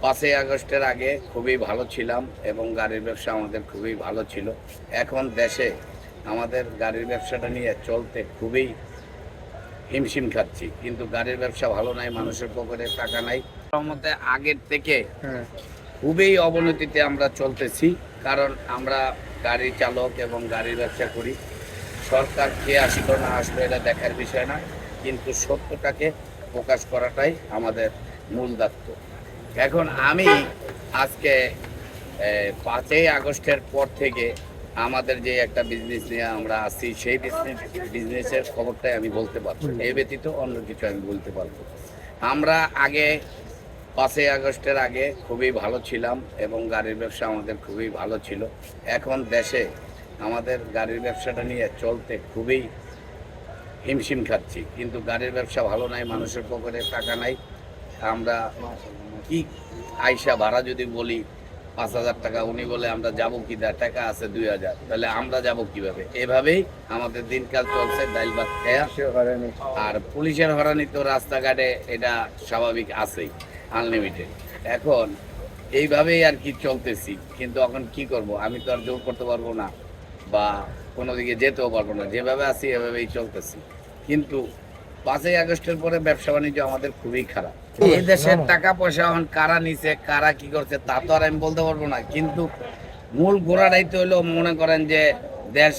5ই আগস্টের আগে খুবই ভালো ছিলাম এবং গাড়ির ব্যবসা আমাদের খুবই ভালো ছিল। এখন দেশে আমাদের গাড়ির ব্যবসাটা নিয়ে চলতে খুবই হিমশিম খাচ্ছি, কিন্তু গাড়ির ব্যবসা ভালো নাই, মানুষের পকেটে টাকা নাই। মতে আগের থেকে খুবই অবনতিতে আমরা চলতেছি, কারণ আমরা গাড়ি চালক এবং গাড়ির ব্যবসা করি। সরকার কে আসলো না আসলো এটা দেখার বিষয় না, কিন্তু সত্যটাকে প্রকাশ করাটাই আমাদের মূল দায়িত্ব। এখন আমি আজকে 5ই আগস্টের পর থেকে আমাদের যে একটা বিজনেস নিয়ে আমরা আসছি, সেই বিজনেসের খবরটাই আমি বলতে পারবো। এই ব্যতীত অন্য কিছু আমি বলতে পারবো। আমরা আগে 5ই আগস্টের আগে খুবই ভালো ছিলাম এবং গাড়ির ব্যবসা আমাদের খুবই ভালো ছিল। এখন দেশে আমাদের গাড়ির ব্যবসাটা নিয়ে চলতে খুবই হিমশিম খাচ্ছি, কিন্তু গাড়ির ব্যবসা ভালো নাই, মানুষের পকেটে টাকা নাই। আমরা কি আইসা ভাড়া যদি বলি 5,000 টাকা, উনি বলে আমরা যাবো কি, টাকা আছে 2,000, তাহলে আমরা যাব কিভাবে? এভাবেই আমাদের দিনকাল চলছে, ডাইল ভাত খেয়া। আর পুলিশের হরানি তো রাস্তাঘাটে এটা স্বাভাবিক আছেই, আনলিমিটেড। এখন এইভাবেই আর কি চলতেছি, কিন্তু এখন কি করব? আমি তো আর জোর করতে পারবো না বা কোনো দিকে যেতেও পারবো না, যেভাবে আছি এভাবেই চলতেছি। কিন্তু 5ই আগস্টের পরে ব্যবসা বাণিজ্য আমাদের খুবই খারাপ। এই দেশের টাকা পয়সা এখন কারা নিছে, কারা কি করছে তা তো আর আমি বলতে পারবো না, কিন্তু মূল গোড়াটাই তো হলো, মনে করেন যে দেশ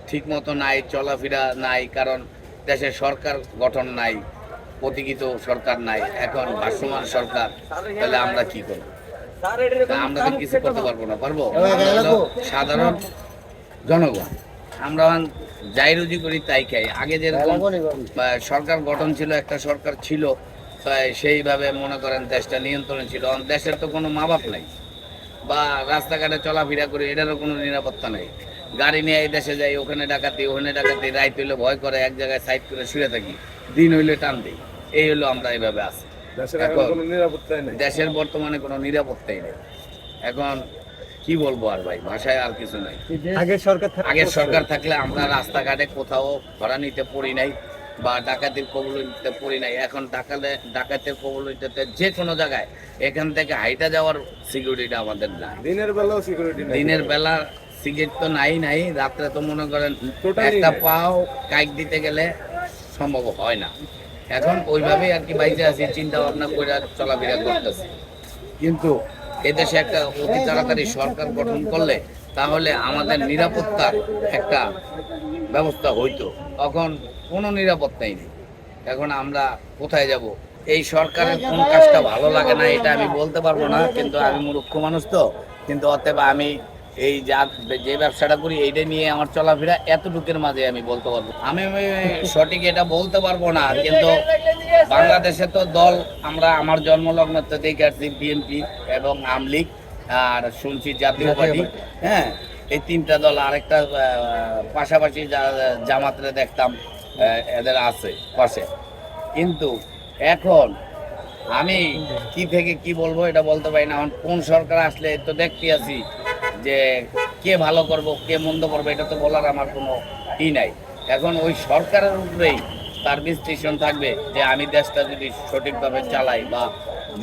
ঠিক মতো নাই, চলাফেরা নাই, কারণ দেশের সরকার গঠন নাই, প্রতীক্ষিত সরকার নাই, এখন ভাসমান সরকার। তাহলে আমরা কি করবো? আমরা তো কিছু করতে পারবো না। পারবো? সাধারণ জনগণ আমরা যাই রুজি করি তাই খাই। আগে যেরকম সরকার গঠন ছিল, একটা সরকার ছিল, সেইভাবে মনে করেন দেশটা নিয়ন্ত্রণে ছিল। দেশের তো কোনো মা বাপ নাই, বা রাস্তাঘাটে চলাফেরা করি এটারও কোনো নিরাপত্তা নেই। গাড়ি নিয়ে এই দেশে যাই, ওখানে ডাকাতি, ওখানে ডাকাতি, রাইত হইলে ভয় করে, এক জায়গায় সাইড করে শুয়ে থাকি, দিন হইলে টান দিই। এই হলো আমরা এইভাবে আছি। দেশের বর্তমানে কোনো নিরাপত্তাই নেই। এখন কি বলবো আর ভাই, ভাষায় আর কিছু নাই। আগের সরকার থাকলে আমরা রাস্তাঘাটে কোথাও ভাড়া নিতে পড়ি নাই বা ডাকাতির কবলিতে পড়ি নাই। এখন ডাকাতের কবলিতে যে কোনো জায়গায় এখান থেকে হাইটা যাওয়ার সিকিউরিটি আমাদের নাই। দিনের বেলা সিগারেট তো নাই, রাত্রে তো মনে করেন একটা পাও কাইক দিতে গেলে সম্ভব হয় না। এখন ওইভাবেই আর কি বাইরে আছি, চিন্তা ভাবনা করে চলাফেরা করতেছি। কিন্তু এদেশে একটা অতি তাড়াতাড়ি সরকার গঠন করলে তাহলে আমাদের নিরাপত্তার একটা ব্যবস্থা হইতো। এখন কোনো নিরাপত্তাই নেই। এখন আমরা কোথায় যাব? এই সরকারের কোন কাজটা ভালো লাগে না এটা আমি বলতে পারবো না, কিন্তু আমি মূর্খ মানুষ তো। কিন্তু অতএব আমি এই যে ব্যবসাটা করি এইটা নিয়ে আমার চলাফেরা এতটুকুর মাঝে আমি বলতে পারবো। আমি সঠিক এটা বলতে পারবো না, কিন্তু বাংলাদেশে তো দল আমরা আমার জন্মলগ্ন তো দেখে আসছি, বিএনপি এবং আওয়ামী লীগ, আর শুনছি জাতীয় পার্টি। হ্যাঁ, এই তিনটা দল। আরেকটা পাশাপাশি জামাতরে দেখতাম এদের আছে পাশে। কিন্তু এখন আমি কি থেকে কি বলবো এটা বলতে পারি না। এখন কোন সরকার আসলে তো দেখতে আছি যে কে ভালো করবো কে মন্দ করবো এটা তো বলার আমার কোনো নাই। এখন ওই সরকারের উপরেই তার বিশ্লেষণ থাকবে যে আমি দেশটা যদি সঠিকভাবে চালাই বা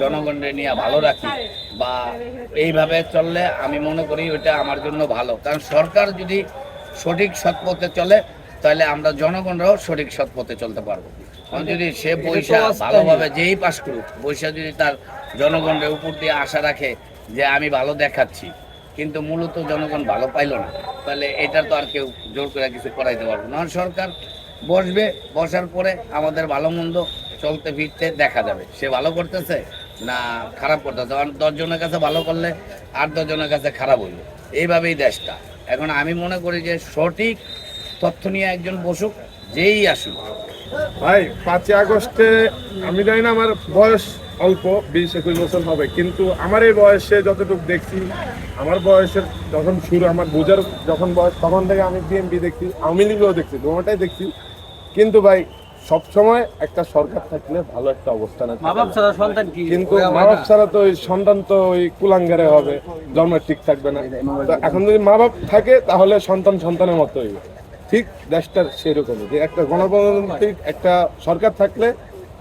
জনগণের নিয়ে ভালো রাখি বা এইভাবে চললে আমি মনে করি ওইটা আমার জন্য ভালো। কারণ সরকার যদি সঠিক সৎ পথে চলে তাহলে আমরা জনগণরাও সঠিক সৎ পথে চলতে পারবো। যদি সে পয়সা ভালোভাবে যেই পাস করুক, পয়সা যদি তার জনগণের উপর দিয়ে আশা রাখে যে আমি ভালো দেখাচ্ছি, কিন্তু মূলত জনগণ ভালো পাইল না, তাহলে এটার তো আর কেউ জোর করে কিছু করাইতে পারবো না। সরকার বসবে, বসার পরে আমাদের ভালো মন্দ চলতে ফিরতে দেখা যাবে সে ভালো করতেছে না খারাপ করতেছে। 10 জনের কাছে ভালো করলে 8-10 জনের কাছে খারাপ হইল, এইভাবেই দেশটা। এখন আমি মনে করি যে সঠিক তথ্য নিয়ে একজন বসুক, যেই আসুক। ভাই 5ই আগস্টে আমি জানি না, আমার বয়স অল্প 20-21 বছর হবে, কিন্তু আমার এই বয়সে যতটুকু দেখছি, আমার বয়সের যখন শুরু, আমার বোঝার যখন বয়স, তখন থেকে আমি বিএনপি দেখছি, আওয়ামী লীগও দেখছি, দুটোটাই দেখছি। কিন্তু ভাই সবসময় একটা সরকার থাকলে ভালো একটা অবস্থান আছে, কিন্তু মা বাপ ছাড়া তো ওই সন্তান তো ওই কুলাঙ্গারে হবে, জন্ম ঠিক থাকবে না। তো এখন যদি মা বাপ থাকে তাহলে সন্তান সন্তানের মতো হইবে। ঠিক দেশটার সেরকমই যে একটা গণতান্ত্রিক একটা সরকার থাকলে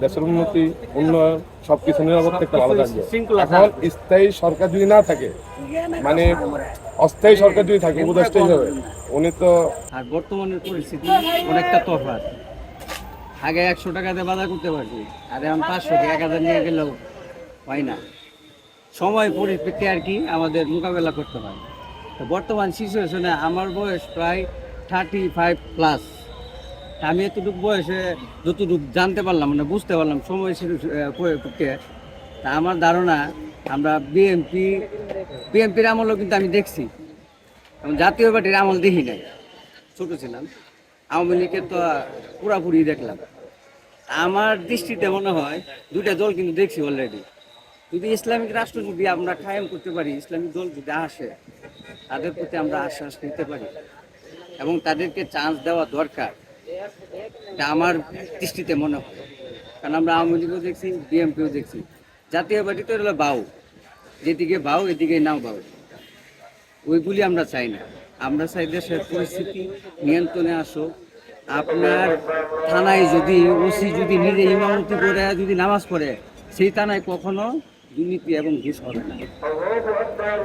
দেশের উন্নতি, উন্নয়ন সবকিছু নিরাপত্তা একটা ভালো থাকবে। শৃঙ্খলা এখন স্থায়ী সরকার যদি না থাকে, মানে অস্থায়ী সরকার যদি থাকে, উপদেষ্টা হিসেবে উনি তো আর বর্তমানের পরিস্থিতি অনেকটা তফাৎ। আগে 100 টাকাতে বাজার করতে পারছি, আর এখন 500 কি 1000 নিয়ে গেলেও হয় না। সময় পরিপ্রেক্ষে আর কি আমাদের মোকাবেলা করতে হয়। তো বর্তমান সিচুয়েশনে আমার বয়স প্রায় 35+। আমি এতটুকু বয়সে যতটুকু জানতে পারলাম, মানে বুঝতে পারলাম সময় পরিপ্রেক্ষে, তা আমার ধারণা আমরা বিএনপির আমলও কিন্তু আমি দেখছি, এবং জাতীয় পার্টির আমল দেখি নাই, ছোট ছিলাম। আওয়ামী লীগের তো পুরাপুরি দেখলাম। আমার দৃষ্টিতে মনে হয় দুইটা দল কিন্তু দেখছি অলরেডি। যদি ইসলামিক রাষ্ট্র যদি আমরা কায়েম করতে পারি, ইসলামিক দল যদি আসে, তাদের প্রতি আমরা আশ্বাস নিতে পারি এবং তাদেরকে চান্স দেওয়া দরকার, এটা আমার দৃষ্টিতে মনে হয়। কারণ আমরা আওয়ামী লীগও দেখছি, বিএনপিও দেখছি। জাতীয় পার্টি তো হলো বাউ, যেদিকে বাউ এদিকে নাও বাউ, ওইগুলি আমরা চাই না। আমরা চাই দেশের পরিস্থিতি নিয়ন্ত্রণে আসুক। আপনার থানায় যদি ওসি যদি নিজে ইমামতি করে যদি নামাজ পড়ে, সেই থানায় কখনো দুর্নীতি এবং ঘুষ হবে না।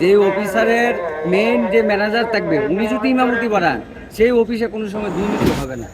যে অফিসারের মেইন যে ম্যানেজার থাকবে, উনি যদি ইমামতি পড়ান, সেই অফিসে কোনো সময় দুর্নীতি হবে না।